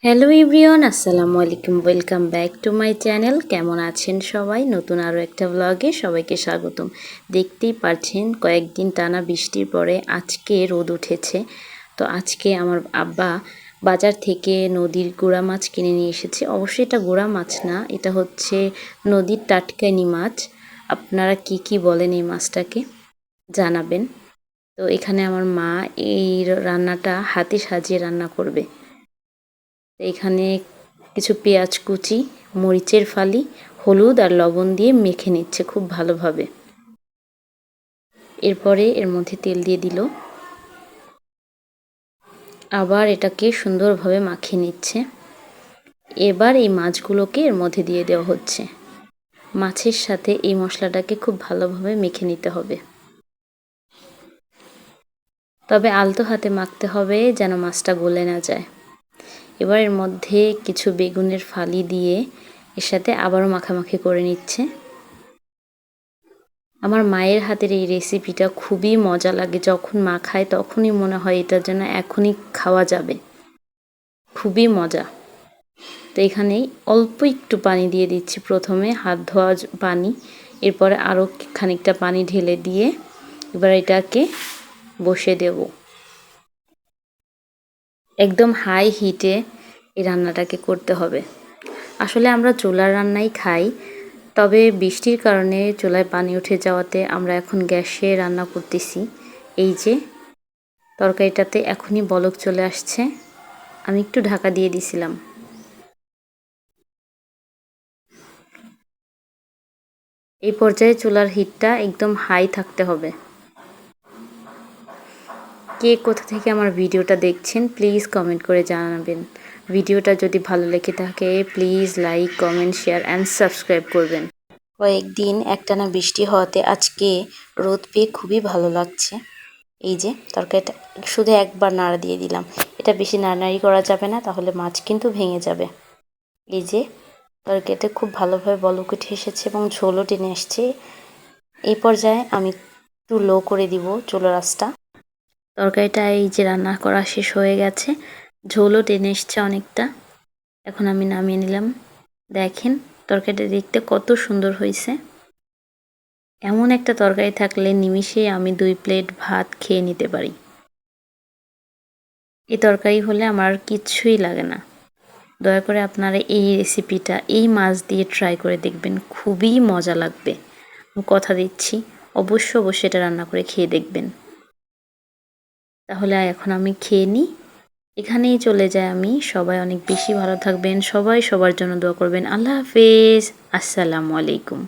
Hello everyone, আসসালামু আলাইকুম। Welcome back to my channel. কেমন আছেন সবাই? নতুন আরও একটা ব্লগে সবাইকে স্বাগতম। দেখতেই পাচ্ছেন কয়েকদিন টানা বৃষ্টির পরে আজকে রোদ উঠেছে। তো আজকে আমার আব্বা বাজার থেকে নদীর গুড়া মাছ কিনে নিয়ে এসেছে। অবশ্যই এটা গুড়া মাছ না, এটা হচ্ছে নদীর টাটকানি মাছ। আপনারা কি বলেন এই মাছটাকে জানাবেন। তো এখানে আমার মা এই রান্নাটা হাতে সাজিয়ে রান্না করবে। এখানে কিছু পেঁয়াজ কুচি, মরিচের ফালি, হলুদ আর লবণ দিয়ে মেখে নিচ্ছে খুব ভালোভাবে। এরপরে এর মধ্যে তেল দিয়ে দিল, আবার এটাকে সুন্দরভাবে মাখিয়ে নিচ্ছে। এবার এই মাছগুলোকে এর মধ্যে দিয়ে দেওয়া হচ্ছে। মাছের সাথে এই মশলাটাকে খুব ভালোভাবে মেখে নিতে হবে, তবে আলতো হাতে মাখতে হবে যেন মাছটা গলে না যায়। এবার এর মধ্যে কিছু বেগুনের ফালি দিয়ে এর সাথে আবারও মাখামাখি করে নিচ্ছে। আমার মায়ের হাতের এই রেসিপিটা খুবই মজা লাগে। যখন মা খায় তখনই মনে হয় এটার জন্য এখনই খাওয়া যাবে, খুবই মজা। তো এখানে অল্প একটু পানি দিয়ে দিচ্ছি, প্রথমে হাত ধোয়া পানি, এরপরে আরও খানিকটা পানি ঢেলে দিয়ে এবার এটাকে বসে দেব। একদম হাই হিটে এই রান্নাটাকে করতে হবে। আসলে আমরা চুলার রান্নাই খাই, তবে বৃষ্টির কারণে চুলায় পানি উঠে যাওয়াতে আমরা এখন গ্যাসে রান্না করতেছি। এই যে তরকারিটাতে এখনই বলক চলে আসছে, আমি একটু ঢাকা দিয়ে দিছিলাম। এই পর্যায়ে চুলার হিটটা একদম হাই থাকতে হবে। কে কোথা থেকে আমার ভিডিওটা দেখছেন প্লিজ কমেন্ট করে জানাবেন। ভিডিওটা যদি ভালো লেগে থাকে please like, comment, share and subscribe করবেন। কয়েকদিন একটানা বৃষ্টি হওয়াতে আজকে রোদ পেয়ে খুবই ভালো লাগছে। এই যে তরকারিটা শুধু একবার নাড়া দিয়ে দিলাম, এটা বেশি নাড়ানাড়ি করা যাবে না, তাহলে মাছ কিন্তু ভেঙে যাবে। এই যে তরকারিটা খুব ভালোভাবে বলক উঠে এসেছে এবং ঝোলও টেনে আসছে। এই পর্যায়ে আমি একটু লো করে দিব চুলার আঁচটা। তরকারিটা এই যে রান্না করা শেষ হয়ে গেছে, ঝোলও টেনে এসছে অনেকটা। এখন আমি নামিয়ে নিলাম। দেখেন তরকারিটা দেখতে কত সুন্দর হয়েছে। এমন একটা তরকারি থাকলে নিমিষেই আমি 2 প্লেট ভাত খেয়ে নিতে পারি। এই তরকারি হলে আমার কিচ্ছুই লাগে না। দয়া করে আপনারা এই রেসিপিটা এই মাছ দিয়ে ট্রাই করে দেখবেন, খুবই মজা লাগবে। আমি কথা দিচ্ছি অবশ্যই এটা রান্না করে খেয়ে দেখবেন। তাহলে এখন আমি খেয়ে নিই, এখানেই চলে যাই আমি। সবাই অনেক বেশি ভালো থাকবেন, সবাই সবার জন্য দোয়া করবেন। আল্লাহ হাফেজ, আসসালামু আলাইকুম।